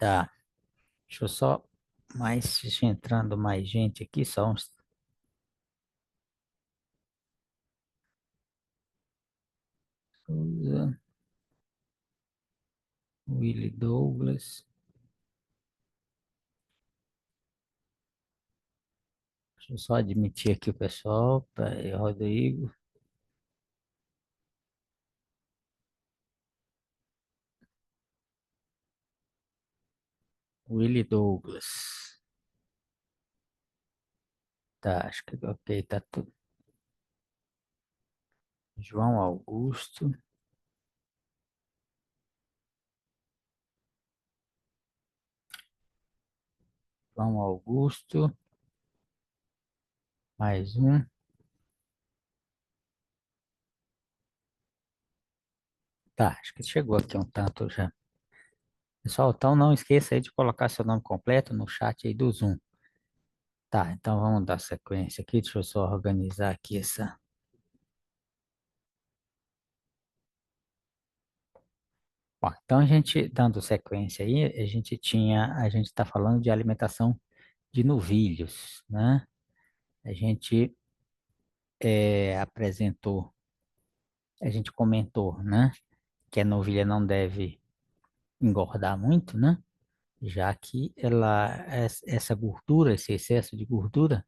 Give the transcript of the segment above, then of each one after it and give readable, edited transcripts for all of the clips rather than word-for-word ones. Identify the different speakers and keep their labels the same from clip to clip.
Speaker 1: Tá, deixa eu só deixa entrando mais gente aqui, só uns Souza, Willie Douglas. Deixa eu só admitir aqui o pessoal, Rodrigo, Willie Douglas. Tá, acho que ok, tá tudo. João Augusto, João Augusto, mais um. Tá, acho que chegou aqui um tanto já. Pessoal, então não esqueça aí de colocar seu nome completo no chat aí do Zoom. Tá, então vamos dar sequência aqui. Deixa eu só organizar aqui essa. Bom, então a gente dando sequência aí, a gente está falando de alimentação de novilhos, né? A gente apresentou, a gente comentou, né? Que a novilha não deve engordar muito, né? Já que essa gordura, esse excesso de gordura,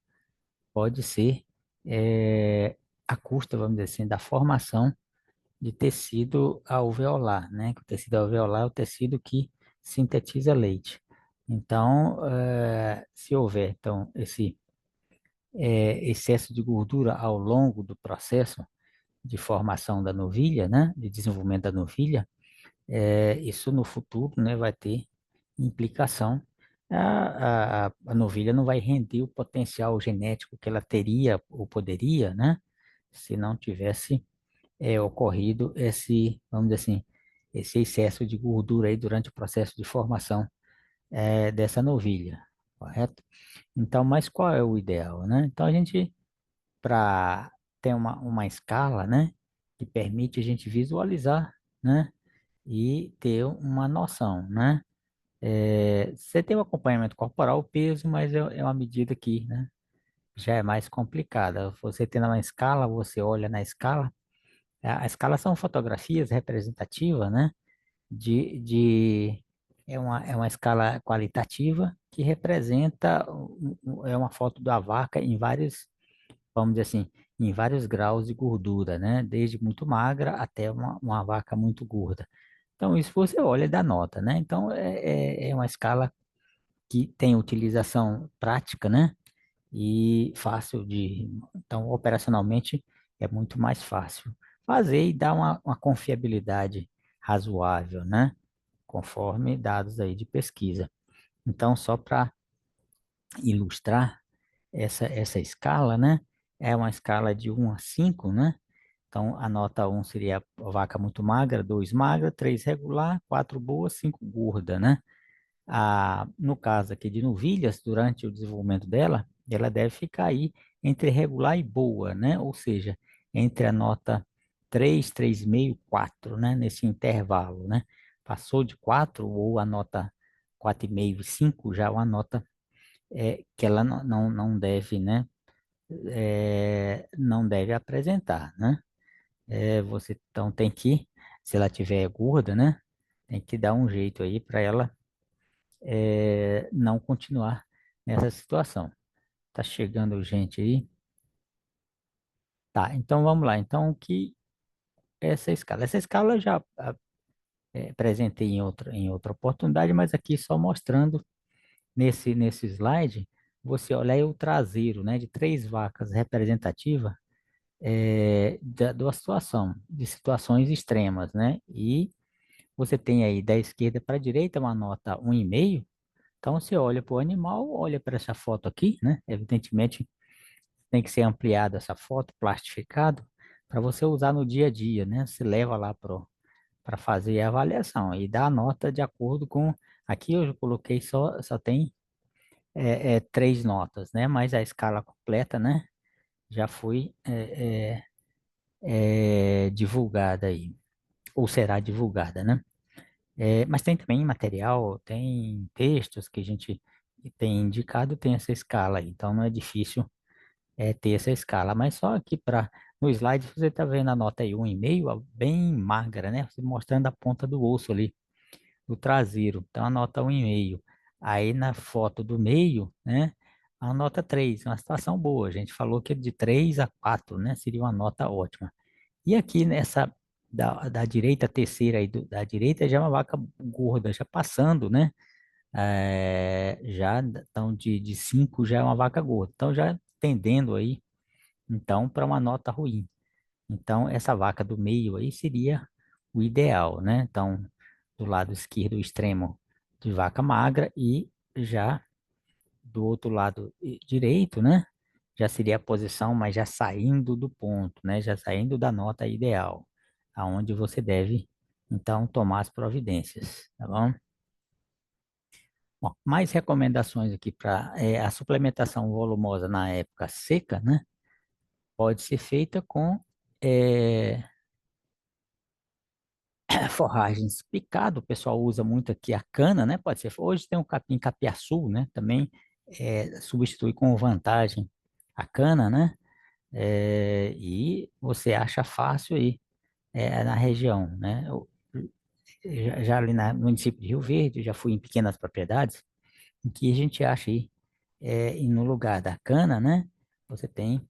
Speaker 1: pode ser a custa, vamos dizer assim, da formação de tecido alveolar, né? Que o tecido alveolar é o tecido que sintetiza leite. Então, se houver então esse excesso de gordura ao longo do processo de formação da novilha, né? De desenvolvimento da novilha, isso no futuro, né? Vai ter implicação. A novilha não vai render o potencial genético que ela teria ou poderia, né? Se não tivesse ocorrido vamos dizer assim, esse excesso de gordura aí durante o processo de formação dessa novilha, correto? Então, mas qual é o ideal, né? Então, a gente, para ter uma escala, né, que permite a gente visualizar, né, e ter uma noção, né? Você tem o acompanhamento corporal, o peso, mas é uma medida que, né, já é mais complicada. Você tendo uma escala, você olha na escala. A escala são fotografias representativas, né? É uma escala qualitativa que representa uma foto da vaca em vários, vamos dizer assim, em vários graus de gordura, né? Desde muito magra até uma vaca muito gorda. Então, isso você olha e dá nota, né? Então, é uma escala que tem utilização prática, né? E fácil então, operacionalmente é muito mais fácil fazer e dar uma confiabilidade razoável, né? Conforme dados aí de pesquisa. Então, só para ilustrar essa escala, né? É uma escala de 1 a 5, né? Então, a nota 1 seria a vaca muito magra, 2 magra, 3 regular, 4 boa, 5 gorda, né? No caso aqui de novilhas, durante o desenvolvimento dela, ela deve ficar aí entre regular e boa, né? Ou seja, entre a nota 3, 3,5, 4, né? Nesse intervalo, né? Passou de 4 ou a nota 4,5 e 5, já é uma nota que ela não deve, né? Não deve apresentar, né? Você então tem que, se ela tiver gorda, né? Tem que dar um jeito aí para ela não continuar nessa situação. Tá chegando gente aí. Tá, então vamos lá. Então, o que é essa escala? Essa escala eu já apresentei em outra oportunidade, mas aqui só mostrando nesse slide, você olha aí o traseiro, né, de três vacas representativas da situação, de situações extremas, né? E você tem aí da esquerda para a direita uma nota 1,5. Então, você olha para o animal, olha para essa foto aqui, né? Evidentemente, tem que ser ampliada essa foto, plastificado, para você usar no dia a dia, né? Você leva lá para fazer a avaliação e dá a nota de acordo com. Aqui eu coloquei só tem três notas, né? Mas a escala completa, né? Já foi divulgada aí, ou será divulgada, né? Mas tem também material, tem textos que a gente tem indicado, tem essa escala aí. Então não é difícil ter essa escala. Mas só aqui para no slide você está vendo a nota aí 1,5, ó, bem magra, né? Você mostrando a ponta do osso ali, do traseiro. Então a nota 1,5. Aí na foto do meio, né? A nota 3, uma situação boa. A gente falou que de 3 a 4, né? Seria uma nota ótima. E aqui nessa da direita, a terceira aí da direita já é uma vaca gorda, já passando, né? Já então de 5 já é uma vaca gorda. Então já tendendo aí, então, para uma nota ruim. Então, essa vaca do meio aí seria o ideal, né? Então, do lado esquerdo, o extremo de vaca magra e já do outro lado direito, né? Já seria a posição, mas já saindo do ponto, né? Já saindo da nota ideal, aonde você deve, então, tomar as providências, tá bom? Bom, mais recomendações aqui para a suplementação volumosa na época seca, né? Pode ser feita com eh, forragens picado, o pessoal usa muito aqui a cana, né? Pode ser, hoje tem o capim capiaçu, né? Também substitui com vantagem a cana, né? E você acha fácil aí na região, né? Já ali no município de Rio Verde, já fui em pequenas propriedades, em que a gente acha aí, e no lugar da cana, né? Você tem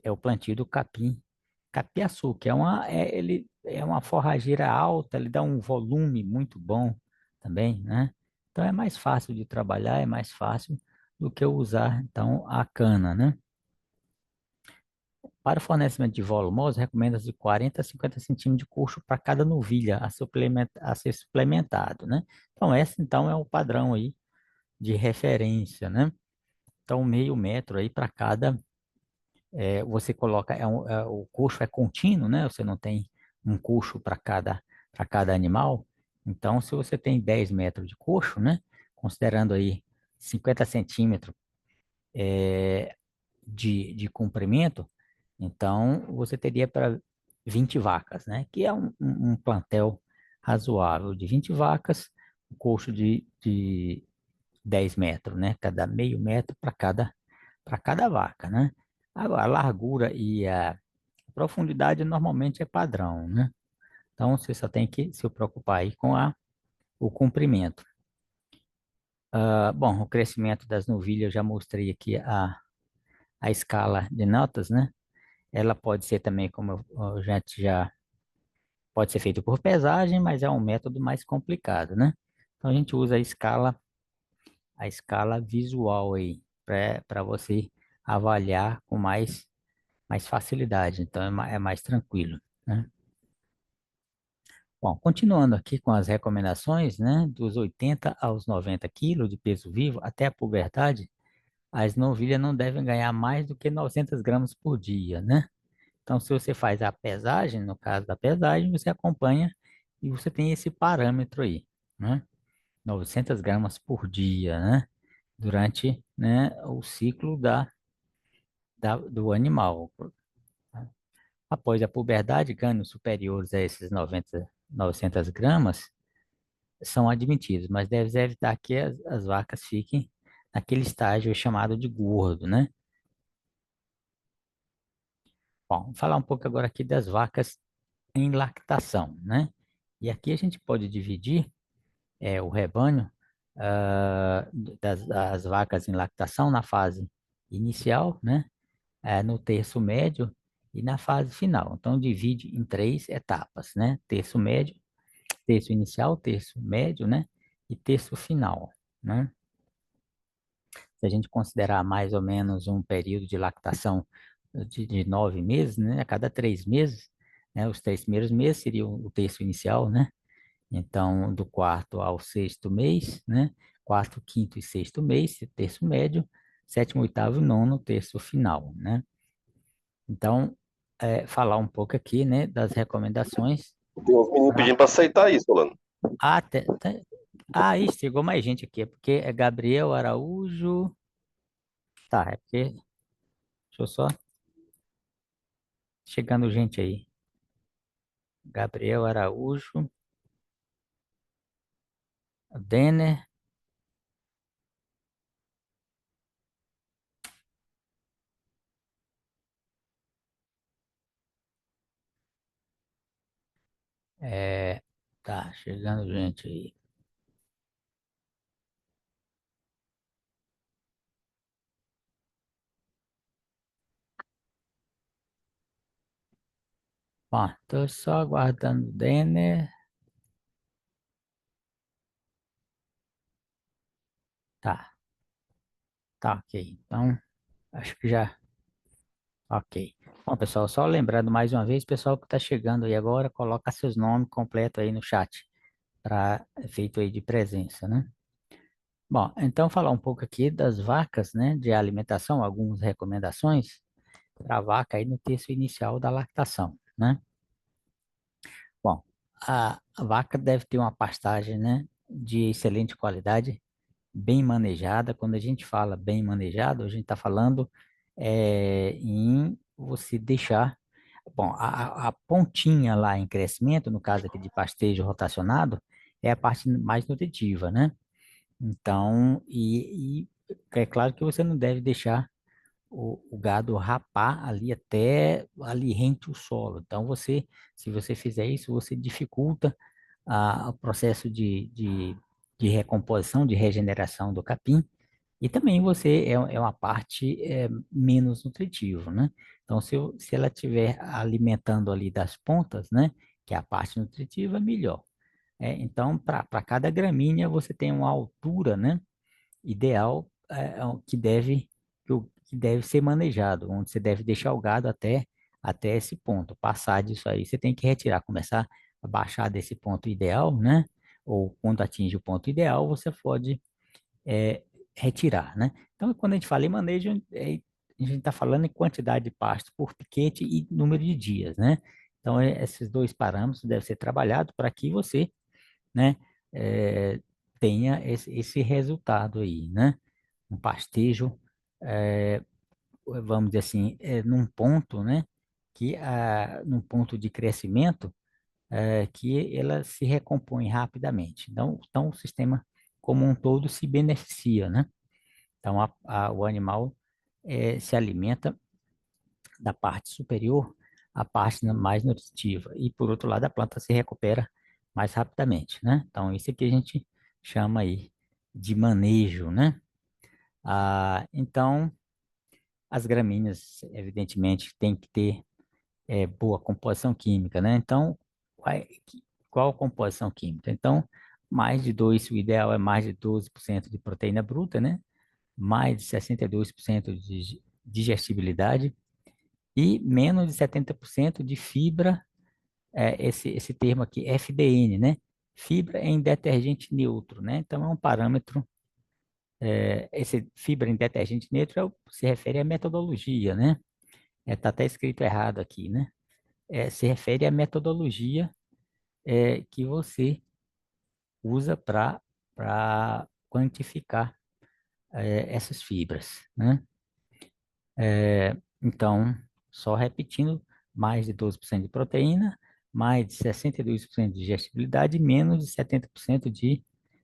Speaker 1: o plantio do capim capiaçu, que ele é uma forrageira alta, ele dá um volume muito bom também, né? Então é mais fácil de trabalhar, é mais fácil do que usar então a cana, né? Para o fornecimento de volumoso, recomenda-se de 40 a 50 centímetros de coxo para cada novilha a ser suplementado, né? Então, esse então é o padrão aí de referência, né? Então, meio metro aí para cada, você coloca, o coxo é contínuo, né? Você não tem um coxo para cada animal. Então, se você tem 10 metros de coxo, né? Considerando aí 50 centímetros de comprimento, então você teria para 20 vacas, né? Que é um plantel razoável de 20 vacas, um coxo de 10 metros, né? Cada meio metro para cada vaca, né? Agora, a largura e a profundidade normalmente é padrão, né? Então você só tem que se preocupar aí com o comprimento. Bom, o crescimento das novilhas, eu já mostrei aqui a escala de notas, né? Ela pode ser também, como a gente já pode ser feito por pesagem, mas é um método mais complicado, né? Então a gente usa a escala visual aí para você avaliar com mais facilidade. Então é mais tranquilo, né? Bom, continuando aqui com as recomendações, né? Dos 80 aos 90 quilos de peso vivo até a puberdade, as novilhas não devem ganhar mais do que 900 gramas por dia, né? Então, se você faz a pesagem, no caso da pesagem, você acompanha e você tem esse parâmetro aí, né? 900 gramas por dia, né? Durante, né, o ciclo do animal. Após a puberdade, ganhos superiores a esses 900 gramas são admitidos, mas deve evitar que as vacas fiquem naquele estágio chamado de gordo, né? Bom, vamos falar um pouco agora aqui das vacas em lactação, né? E aqui a gente pode dividir o rebanho das vacas em lactação na fase inicial, né? No terço médio e na fase final. Então, divide em três etapas, né? Terço médio, terço inicial, terço médio, né? E terço final, né? Se a gente considerar mais ou menos um período de lactação de 9 meses, né? A cada 3 meses, né? Os 3 primeiros meses seriam o terço inicial, né? Então, do quarto ao sexto mês, né? Quarto, quinto e sexto mês, terço médio, sétimo, oitavo e nono, terço final, né? Então, falar um pouco aqui, né, das recomendações
Speaker 2: Tem uns meninos
Speaker 1: para...
Speaker 2: pedindo pra aceitar isso, Solano.
Speaker 1: Ah, aí chegou mais gente aqui, é porque é Gabriel Araújo... Tá, é porque... Deixa eu só... Chegando gente aí. Gabriel Araújo. Denner, tá chegando gente aí. Bom, tô só aguardando o Denner. Tá, tá ok. Então, acho que já, ok. Bom, pessoal, só lembrando mais uma vez, pessoal que está chegando aí agora, coloca seus nomes completos aí no chat, para efeito aí de presença, né? Bom, então falar um pouco aqui das vacas, né, de alimentação, algumas recomendações para a vaca aí no texto inicial da lactação, né? Bom, a vaca deve ter uma pastagem, né, de excelente qualidade, bem manejada. Quando a gente fala bem manejado, a gente está falando em você deixar, bom, a pontinha lá em crescimento, no caso aqui de pastejo rotacionado, é a parte mais nutritiva, né? Então, e é claro que você não deve deixar o gado rapar ali até ali rente o solo. Então, você, se você fizer isso, você dificulta o processo de recomposição, de regeneração do capim, e também você é uma parte menos nutritiva, né? Então, se ela estiver alimentando ali das pontas, né, que é a parte nutritiva, melhor. Então, para cada gramínea, você tem uma altura, né, ideal que deve ser manejado, onde você deve deixar o gado até esse ponto. Passar disso aí, você tem que retirar, começar a baixar desse ponto ideal, né? Ou quando atinge o ponto ideal, você pode é, retirar, né? Então, quando a gente fala em manejo, a gente está falando em quantidade de pasto por piquete e número de dias, né? Então, esses dois parâmetros devem ser trabalhados para que você, né, é, tenha esse resultado aí, né? Um pastejo, é, vamos dizer assim, num ponto, né, num ponto de crescimento, que ela se recompõe rapidamente. Então o sistema como um todo se beneficia, né? Então o animal se alimenta da parte superior à parte mais nutritiva e por outro lado a planta se recupera mais rapidamente, né? Então isso aqui a gente chama aí de manejo, né? Então as gramíneas, evidentemente, têm que ter boa composição química, né? Então, qual a composição química? Então, mais de 2, o ideal é mais de 12% de proteína bruta, né? Mais de 62% de digestibilidade e menos de 70% de fibra, esse termo aqui, FDN, né? Fibra em detergente neutro, né? Então, é um parâmetro, esse fibra em detergente neutro se refere à metodologia, né? Tá até escrito errado aqui, né? Se refere à metodologia que você usa para quantificar essas fibras, né? Então, só repetindo, mais de 12% de proteína, mais de 62% de digestibilidade, menos de 70% de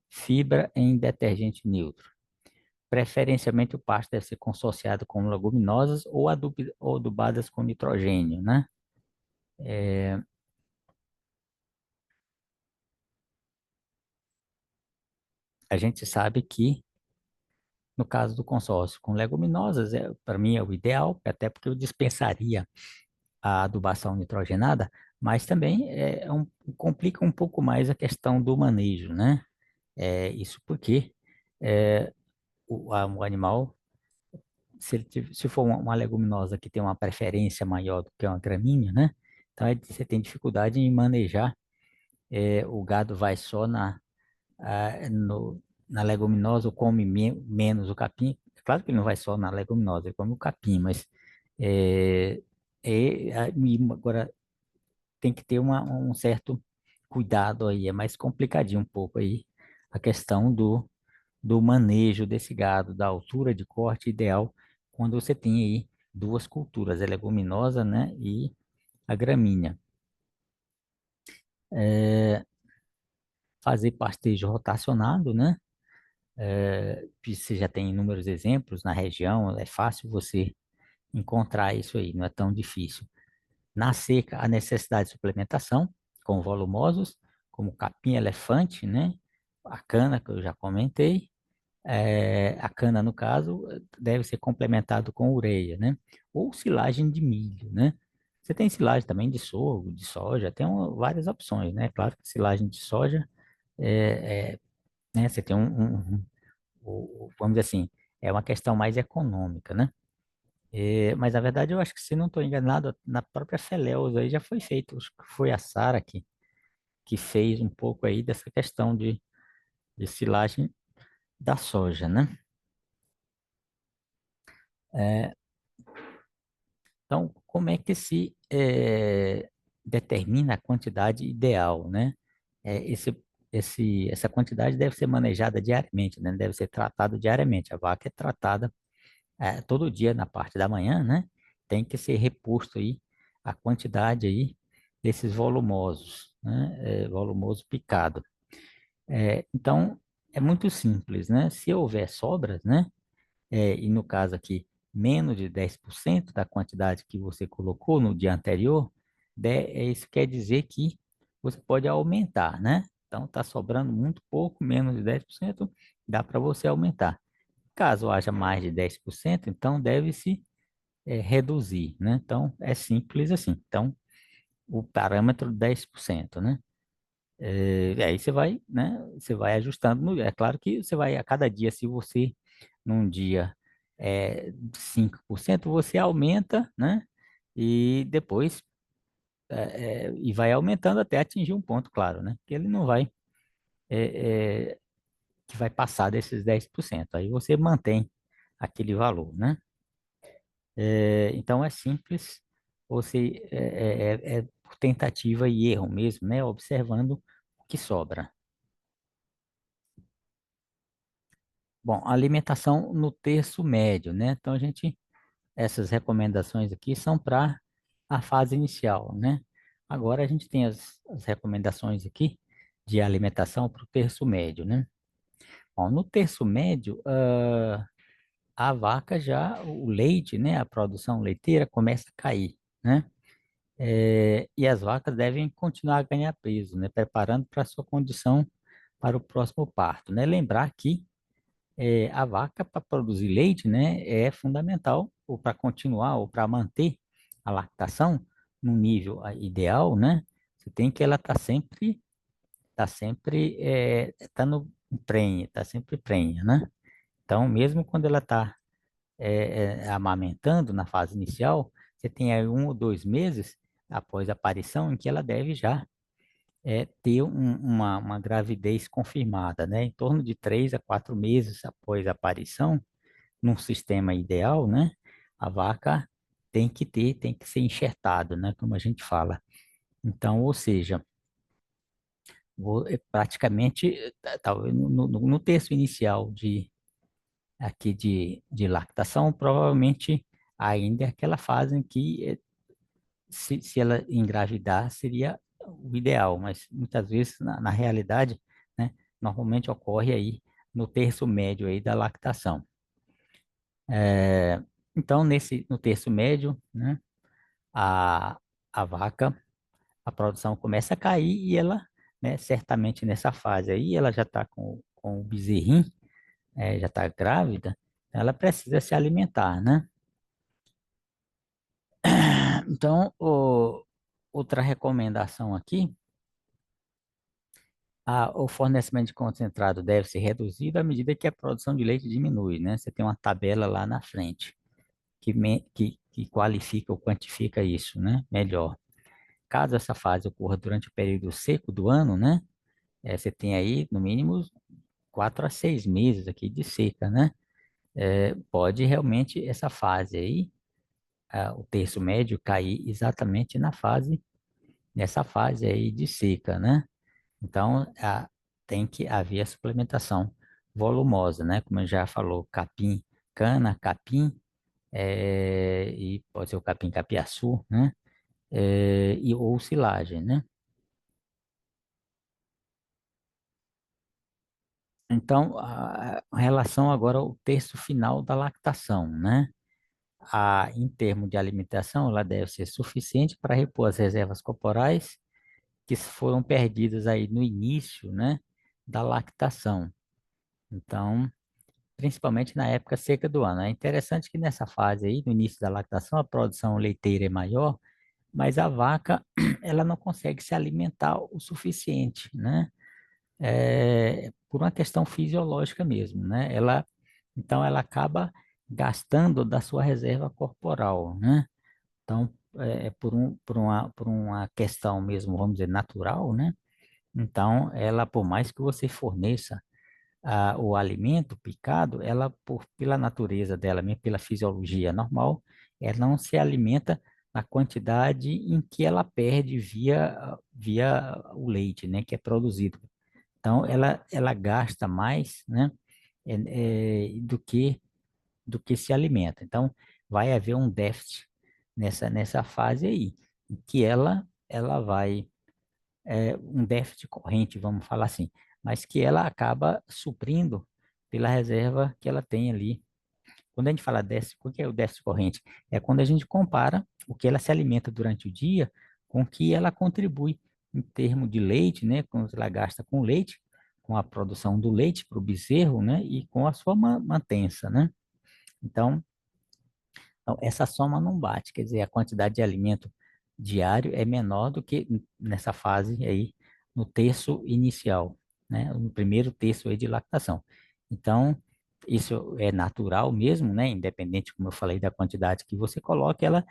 Speaker 1: fibra em detergente neutro. Preferencialmente, o pasto deve ser consorciado com leguminosas ou ou adubadas com nitrogênio, né? A gente sabe que, no caso do consórcio com leguminosas, para mim é o ideal, até porque eu dispensaria a adubação nitrogenada, mas também complica um pouco mais a questão do manejo, né? Isso porque é, o animal, se for uma leguminosa que tem uma preferência maior do que uma gramínea, né? Então você tem dificuldade em manejar, o gado vai só na leguminosa ou come menos o capim. É claro que ele não vai só na leguminosa, ele come o capim, mas é, agora tem que ter um certo cuidado aí, é mais complicadinho um pouco aí a questão do manejo desse gado, da altura de corte ideal, quando você tem aí duas culturas, a leguminosa, né, e a gramínea. fazer pastejo rotacionado, né? Você já tem inúmeros exemplos na região, é fácil você encontrar isso aí, não é tão difícil. Na seca, a necessidade de suplementação com volumosos, como capim-elefante, né? A cana, que eu já comentei. A cana, no caso, deve ser complementado com ureia, né? Ou silagem de milho, né? Você tem silagem também de sorgo, de soja, tem várias opções, né? Claro que silagem de soja, né? Você tem vamos dizer assim, é uma questão mais econômica, né? Mas na verdade eu acho que, se não estou enganado, na própria Feleus aí já foi feito, acho que foi a Sara que fez um pouco aí dessa questão de silagem da soja, né? É, então, como é que se determina a quantidade ideal, né? Essa quantidade deve ser manejada diariamente, né? Deve ser tratada diariamente. A vaca é tratada todo dia na parte da manhã, né? Tem que ser reposto aí a quantidade aí desses volumosos, né? Volumoso picado. Então, é muito simples, né? Se houver sobras, né? E no caso aqui, menos de 10% da quantidade que você colocou no dia anterior, isso quer dizer que você pode aumentar, né? Então, está sobrando muito pouco, menos de 10%, dá para você aumentar. Caso haja mais de 10%, então deve-se reduzir, né? Então, é simples assim. Então, o parâmetro 10%, né? Aí você vai, né? Você vai ajustando. É claro que você vai a cada dia, se você num dia 5%, você aumenta, né? E depois e vai aumentando até atingir um ponto, claro, né? Que ele não vai que vai passar desses 10%. Aí você mantém aquele valor, né? Então é simples, você é por tentativa e erro mesmo, né? Observando o que sobra. Bom, alimentação no terço médio, né? Então essas recomendações aqui são para a fase inicial, né? Agora a gente tem as recomendações aqui de alimentação para o terço médio, né? Bom, no terço médio, a vaca já, o leite, né? A produção leiteira começa a cair, né? E as vacas devem continuar a ganhar peso, né? Preparando para a sua condição para o próximo parto, né? Lembrar que a vaca, para produzir leite, né, é fundamental, ou para continuar, ou para manter a lactação no nível ideal, né? Você tem que ela tá no prenhe, tá sempre prenha, né? Então, mesmo quando ela está amamentando na fase inicial, você tem aí 1 ou 2 meses após a aparição em que ela deve já ter uma gravidez confirmada, né? Em torno de 3 a 4 meses após a aparição, num sistema ideal, né? A vaca tem que ser enxertado, né? Como a gente fala. Então, ou seja, praticamente, talvez no terço inicial aqui de lactação, provavelmente ainda é aquela fase em que se ela engravidar seria o ideal, mas muitas vezes na realidade, né, normalmente ocorre aí no terço médio aí da lactação. É, então, no terço médio, né, a, a vaca, a produção começa a cair e ela, né, certamente nessa fase aí, ela já está com o bezerrinho, já está grávida, ela precisa se alimentar, né? Então, outra recomendação aqui, o fornecimento de concentrado deve ser reduzido à medida que a produção de leite diminui, né? Você tem uma tabela lá na frente que qualifica ou quantifica isso, né? Melhor. Caso essa fase ocorra durante o período seco do ano, né? Você tem aí, no mínimo, 4 a 6 meses aqui de seca, né? Pode realmente essa fase aí, o terço médio, cair exatamente nessa fase aí de seca, né? Então, tem que haver a suplementação volumosa, né? Como eu já falou, capim, cana, capim, e pode ser o capim capiaçu, né? Ou silagem, né? Então, a relação agora ao terço final da lactação, né? Em termos de alimentação, ela deve ser suficiente para repor as reservas corporais que foram perdidas aí no início, né, da lactação. Então, principalmente na época seca do ano. É interessante que nessa fase aí, no início da lactação, a produção leiteira é maior, mas a vaca, ela não consegue se alimentar o suficiente, né? Por uma questão fisiológica mesmo, né? Então, ela acaba gastando da sua reserva corporal, né? Então, por uma questão mesmo, vamos dizer, natural, né? Então, ela, por mais que você forneça o alimento picado, ela, pela natureza dela, mesmo pela fisiologia normal, ela não se alimenta na quantidade em que ela perde via o leite, né, que é produzido. Então, ela gasta mais, né, do que se alimenta. Então, vai haver um déficit nessa fase aí, em que ela vai um déficit corrente, vamos falar assim, mas que ela acaba suprindo pela reserva que ela tem ali. Quando a gente fala déficit, o que é o déficit corrente? É quando a gente compara o que ela se alimenta durante o dia com o que ela contribui em termos de leite, né? Quando ela gasta com leite, com a produção do leite para o bezerro, né? E com a sua mantença, né? Então, então, essa soma não bate, quer dizer, a quantidade de alimento diário é menor do que nessa fase aí, no terço inicial, né? No primeiro terço aí de lactação. Então, isso é natural mesmo, né? Independente, como eu falei, da quantidade que você coloca, ela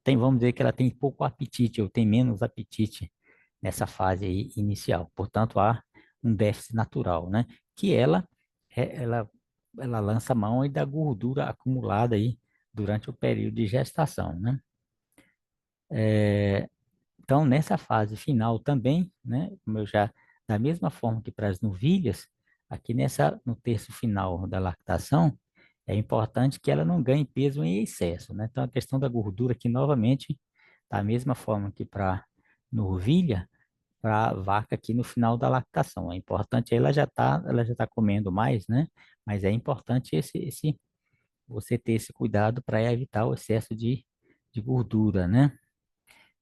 Speaker 1: tem, vamos dizer que ela tem pouco apetite, ou tem menos apetite nessa fase aí inicial. Portanto, há um déficit natural, né? Que é- ela, ela lança mão aí da gordura acumulada aí durante o período de gestação, né? Então, nessa fase final também, né, como eu já, da mesma forma que para as novilhas, aqui no terço final da lactação, é importante que ela não ganhe peso em excesso, né? Então, a questão da gordura aqui, novamente, da mesma forma que para novilha, para a vaca aqui no final da lactação. É importante, ela já tá comendo mais, né? Mas é importante você ter esse cuidado para evitar o excesso de gordura, né?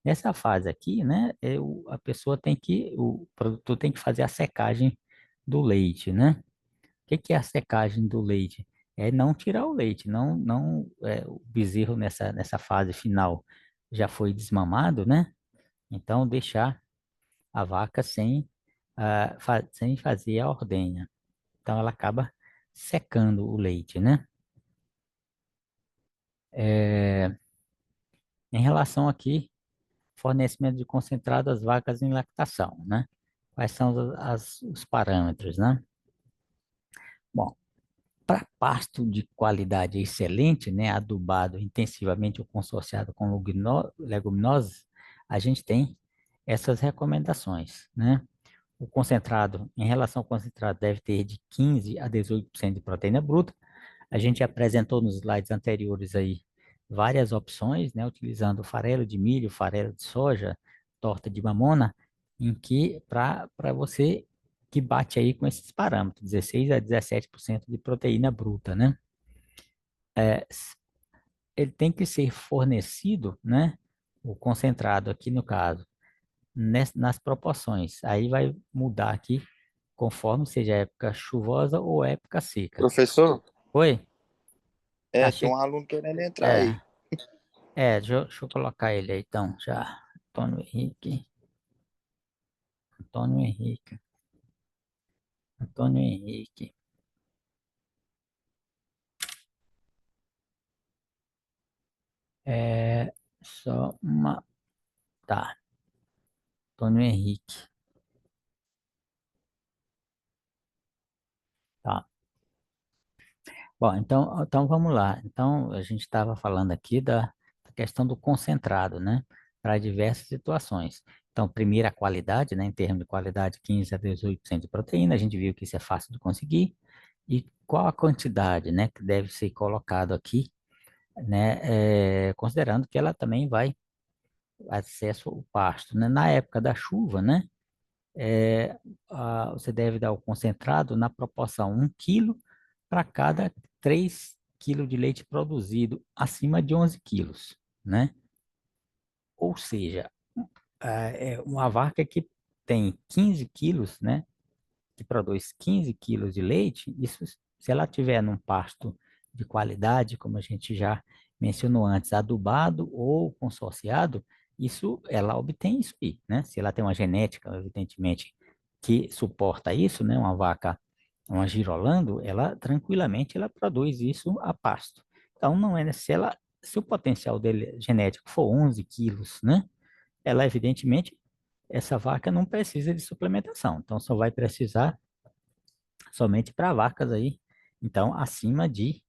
Speaker 1: Nessa fase aqui, né, o produtor tem que fazer a secagem do leite, né? O que que é a secagem do leite? É não tirar o leite, o bezerro nessa fase final já foi desmamado, né? Então deixar a vaca sem fazer a ordenha. Então ela acaba secando o leite, né? É, em relação aqui fornecimento de concentrado às vacas em lactação, né? Quais são os parâmetros, né? Bom, para pasto de qualidade excelente, né, adubado intensivamente ou consorciado com leguminosas, a gente tem essas recomendações, né? O concentrado, em relação ao concentrado, deve ter de 15 a 18% de proteína bruta. A gente apresentou nos slides anteriores aí várias opções, né, utilizando farelo de milho, farelo de soja, torta de mamona, em que para você que bate aí com esses parâmetros, 16 a 17% de proteína bruta, né? Ele tem que ser fornecido, né, o concentrado aqui no caso, nas proporções. Aí vai mudar aqui conforme seja época chuvosa ou época seca.
Speaker 3: Professor,
Speaker 1: Oi?
Speaker 3: tem
Speaker 1: Achei.
Speaker 3: um aluno querendo entrar
Speaker 1: É,
Speaker 3: aí.
Speaker 1: deixa eu colocar ele aí então, já. Antônio Henrique. Antônio Henrique. Antônio Henrique. É só uma. Tá. Antônio Henrique. Tá. Bom, então vamos lá. Então, a gente estava falando aqui da questão do concentrado, né? Para diversas situações. Então, primeiro a qualidade, né? Em termos de qualidade, 15 a 18% de proteína. A gente viu que isso é fácil de conseguir. E qual a quantidade, né? Que deve ser colocado aqui, né? Considerando que ela também vai acesso ao pasto, né? Na época da chuva, né? você deve dar o concentrado na proporção 1 quilo para cada 3 quilos de leite produzido acima de 11 quilos, né? Ou seja, é uma vaca que tem 15 quilos, né? Que produz 15 quilos de leite, isso se ela tiver num pasto de qualidade, como a gente já mencionou antes, adubado ou consorciado, isso ela obtém isso aí, né? Se ela tem uma genética, evidentemente, que suporta isso, né? Uma vaca, uma girolando, ela tranquilamente ela produz isso a pasto. Então não é se ela se o potencial dele genético for 11 quilos, né? Ela evidentemente essa vaca não precisa de suplementação, então só vai precisar somente para vacas aí, então acima de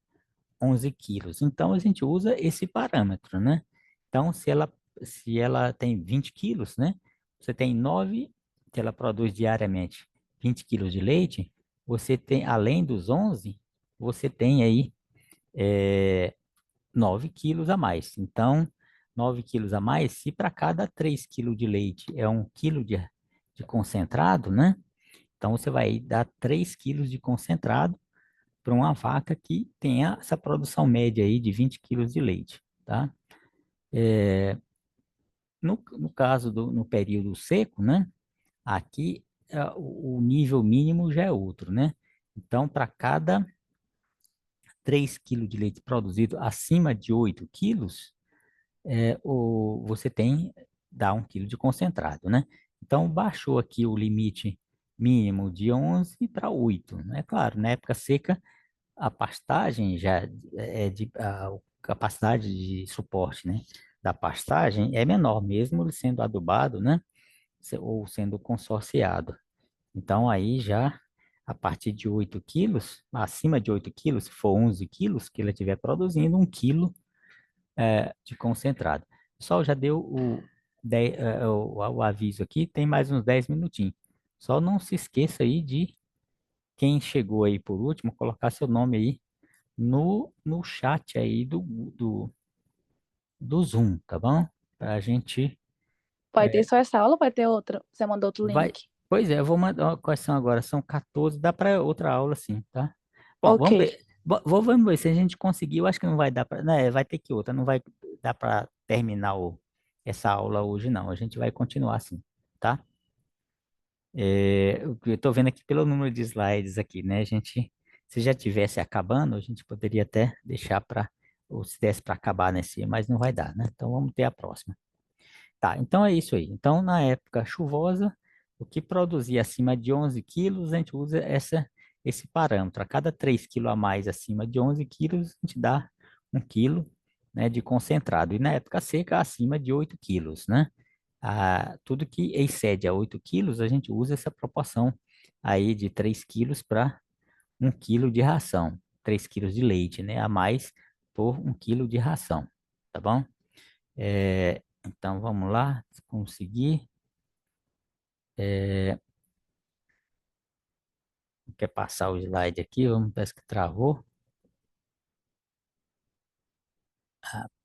Speaker 1: 11 quilos. Então a gente usa esse parâmetro, né? Então se ela tem 20 quilos, né? Você tem 9 que ela produz diariamente 20 quilos de leite, você tem, além dos 11, você tem aí 9 quilos a mais. Então, 9 quilos a mais, se para cada 3 quilos de leite é 1 quilo de concentrado, né? Então, você vai dar 3 quilos de concentrado para uma vaca que tenha essa produção média aí de 20 quilos de leite, tá? No caso no período seco, né? Aqui o nível mínimo já é outro, né? Então, para cada 3 quilos de leite produzido acima de 8 quilos, você dá 1 quilo de concentrado, né? Então, baixou aqui o limite mínimo de 11 para 8, né? Claro, na época seca, a pastagem já a capacidade de suporte, né, da pastagem é menor, mesmo ele sendo adubado, né, ou sendo consorciado. Então, aí já, a partir de 8 quilos, acima de 8 quilos, se for 11 quilos, que ele estiver produzindo 1 quilo de concentrado. O pessoal já deu o aviso aqui, tem mais uns 10 minutinhos. Só não se esqueça aí de quem chegou aí por último, colocar seu nome aí no chat aí do Zoom, tá bom? Pra gente
Speaker 4: Vai ter
Speaker 1: é,
Speaker 4: só essa aula ou vai ter outra? Você mandou outro
Speaker 1: vai.
Speaker 4: link?
Speaker 1: Pois é, eu vou mandar. Ó, quais são agora? São 14, dá para outra aula sim, tá? Bom,
Speaker 4: Ok.
Speaker 1: vamos ver. Vamos ver se a gente conseguir. Eu acho que não vai dar para, né? Vai ter que outra, não vai dar para terminar essa aula hoje, não. A gente vai continuar assim, tá? Eu estou vendo aqui pelo número de slides aqui, né? A gente, se já tivesse acabando, a gente poderia até deixar para, ou se desse para acabar nesse, mas não vai dar, né? Então vamos ter a próxima. Tá, então é isso aí. Então, na época chuvosa, o que produzir acima de 11 quilos, a gente usa esse parâmetro. A cada 3 quilos a mais acima de 11 quilos, a gente dá 1 quilo, né, de concentrado. E na época seca, acima de 8 quilos, né? Tudo que excede a 8 quilos, a gente usa essa proporção aí de 3 quilos para 1 quilo de ração. 3 quilos de leite, né? A mais por 1 quilo de ração, tá bom? Então, vamos lá, se conseguir. Quer passar o slide aqui? Vamos, parece que travou.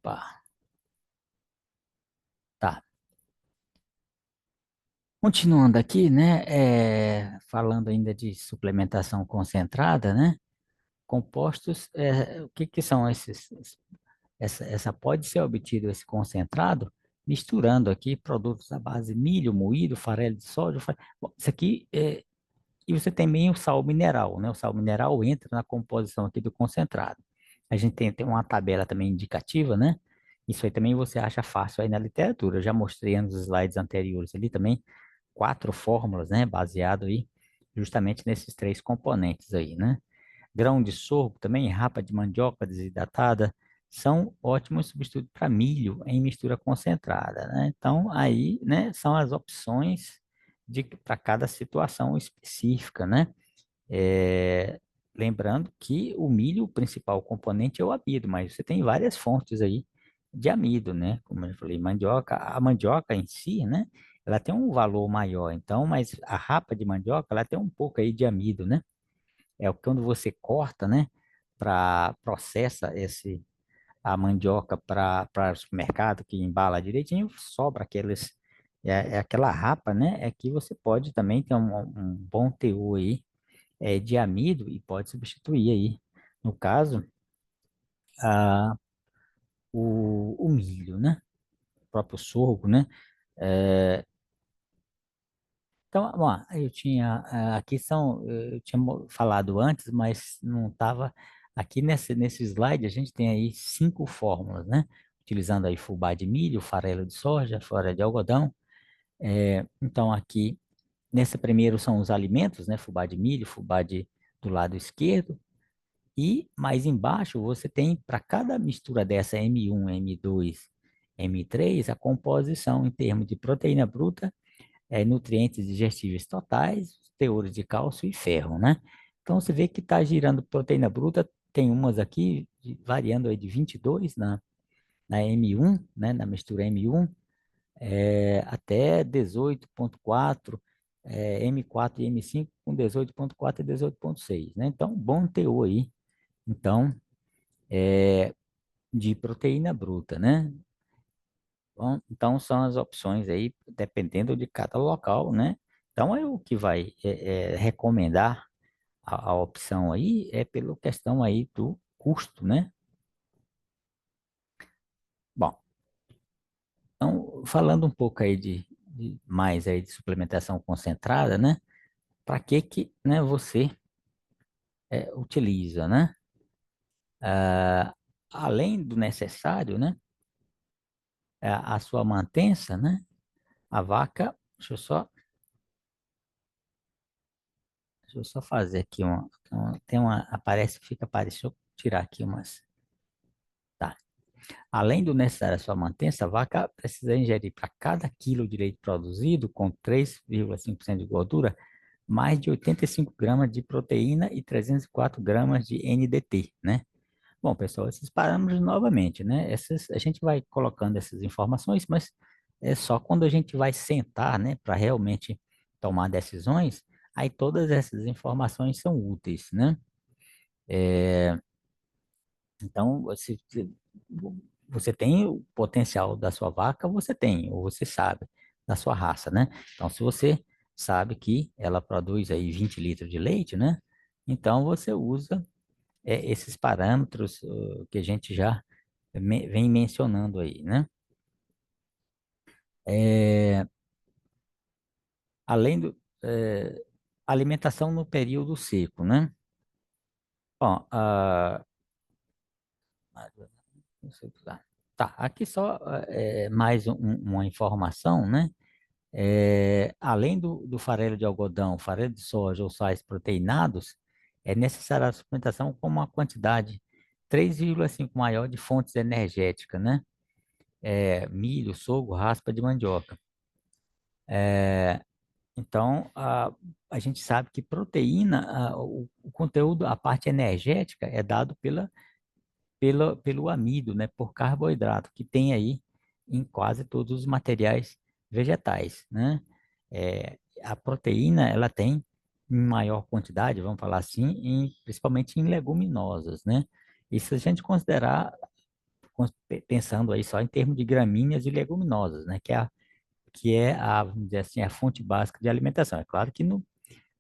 Speaker 1: Pá, tá. Continuando aqui, né? Falando ainda de suplementação concentrada, né? Compostos, o que que são esses? Essa pode ser obtido esse concentrado misturando aqui produtos à base de milho, moído, farelo de soja. Bom, isso aqui e você tem também o sal mineral, né? O sal mineral entra na composição aqui do concentrado. A gente tem uma tabela também indicativa, né? Isso aí também você acha fácil aí na literatura. Eu já mostrei nos slides anteriores ali também 4 fórmulas, né? Baseado aí justamente nesses 3 componentes aí, né? Grão de sorgo também, rapa de mandioca desidratada, são ótimos substitutos para milho em mistura concentrada, né? Então, aí, né, são as opções para cada situação específica, né? É, lembrando que o milho, o principal componente é o amido, mas você tem várias fontes aí de amido, né? Como eu falei, mandioca, a mandioca em si, né? Ela tem um valor maior, então, mas a rapa de mandioca, ela tem um pouco aí de amido, né? Quando você corta, né? Para processa a mandioca para o supermercado que embala direitinho, sobra é aquela rapa, né? É que você pode também ter um bom teor aí de amido e pode substituir aí, no caso, a, o milho, né? O próprio sorgo, né? É, então, ó, eu tinha, aqui são, eu tinha falado antes, mas não estava, aqui nesse slide a gente tem aí 5 fórmulas, né? Utilizando aí fubá de milho, farelo de soja, farelo de algodão. Então, aqui, nesse primeiro são os alimentos, né? Fubá de milho, do lado esquerdo. E mais embaixo você tem, para cada mistura dessa M1, M2, M3, a composição em termos de proteína bruta, nutrientes digestíveis totais, teores de cálcio e ferro, né? Então você vê que está girando proteína bruta, tem umas aqui variando aí de 22 na M1, né? Na mistura M1, até 18,4, M4 e M5 com 18,4 e 18,6, né? Então, bom teor aí. Então, de proteína bruta, né? Bom, então são as opções aí, dependendo de cada local, né? Então é o que vai recomendar a opção aí é pela questão aí do custo, né? Bom, então falando um pouco aí de mais aí de suplementação concentrada, né? Para que né, você utiliza, né? Ah, além do necessário, né? A sua mantença, né? A vaca, deixa eu só fazer aqui tem uma, aparece, fica aparecendo, deixa eu tirar aqui umas, tá. Além do necessário à sua mantença, a vaca precisa ingerir para cada quilo de leite produzido com 3,5% de gordura, mais de 85 gramas de proteína e 304 gramas de NDT, né? Bom, pessoal, esses parâmetros novamente, né? A gente vai colocando essas informações, mas é só quando a gente vai sentar, né, para realmente tomar decisões, aí todas essas informações são úteis, né? Então, você tem o potencial da sua vaca, você tem, ou você sabe da sua raça, né? Então, se você sabe que ela produz aí 20 litros de leite, né? Então, você usa esses parâmetros que a gente já vem mencionando aí, né? É, além do alimentação no período seco, né? Bom, tá, aqui só mais uma informação, né? Além do farelo de algodão, farelo de soja ou sais proteinados, é necessária a suplementação com uma quantidade 3,5 maior de fontes energéticas, né? Milho, sorgo, raspa de mandioca. Então, a gente sabe que proteína, o conteúdo, a parte energética é dado pelo amido, né, por carboidrato, que tem aí em quase todos os materiais vegetais, né? A proteína, ela tem em maior quantidade, vamos falar assim, principalmente em leguminosas, né? E se a gente considerar, pensando aí só em termos de gramíneas e leguminosas, né, vamos dizer assim, a fonte básica de alimentação. É claro que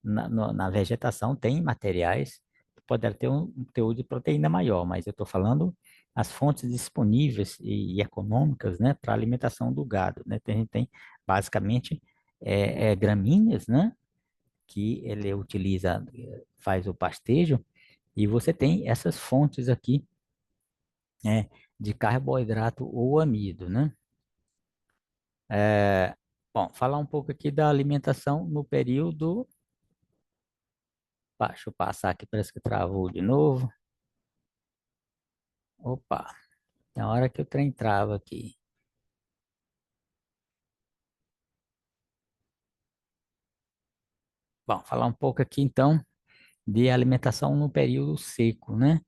Speaker 1: na vegetação tem materiais que podem ter um teor de proteína maior, mas eu estou falando as fontes disponíveis e econômicas, né, para alimentação do gado, né? A gente tem basicamente gramíneas, né, que ele utiliza, faz o pastejo, e você tem essas fontes aqui, de carboidrato ou amido, né? É, bom, falar um pouco aqui da alimentação no período. Deixa eu passar aqui, parece que travou de novo. Opa, tem hora que o trem trava aqui. Bom, falar um pouco aqui então de alimentação no período seco, né?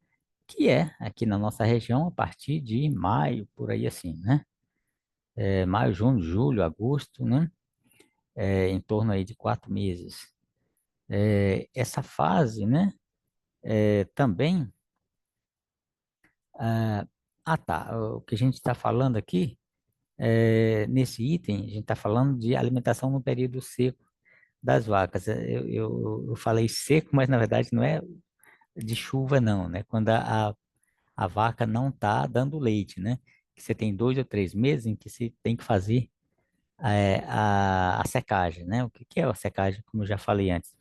Speaker 1: Que é aqui na nossa região a partir de maio, por aí assim, né? Maio, junho, julho, agosto, né? Em torno aí de 4 meses. Essa fase, né? Também. Tá. O que a gente está falando aqui nesse item, a gente está falando de alimentação no período seco das vacas. Eu falei seco, mas na verdade não é de chuva, não, né? Quando a vaca não está dando leite, né? Que você tem 2 ou 3 meses em que você tem que fazer a secagem, né? O que que é a secagem, como eu já falei antes?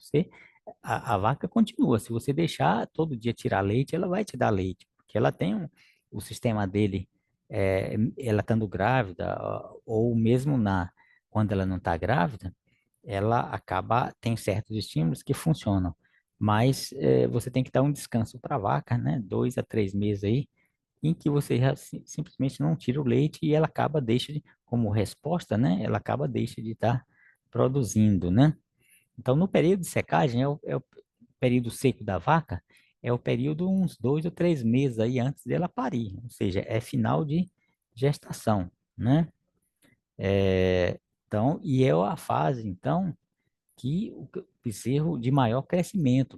Speaker 1: A vaca continua. Se você deixar todo dia tirar leite, ela vai te dar leite, porque ela tem o sistema dele, ela estando grávida, ou mesmo quando ela não está grávida, ela acaba, tem certos estímulos que funcionam. Mas você tem que dar um descanso para a vaca, né? 2 a 3 meses aí, em que você simplesmente não tira o leite e ela acaba, como resposta, né? Ela acaba, deixa de estar produzindo, né? Então, no período de secagem, é o período seco da vaca, é o período uns 2 ou 3 meses aí antes dela parir, ou seja, é final de gestação, né? Então, e é a fase, então, que o bezerro de maior crescimento, né?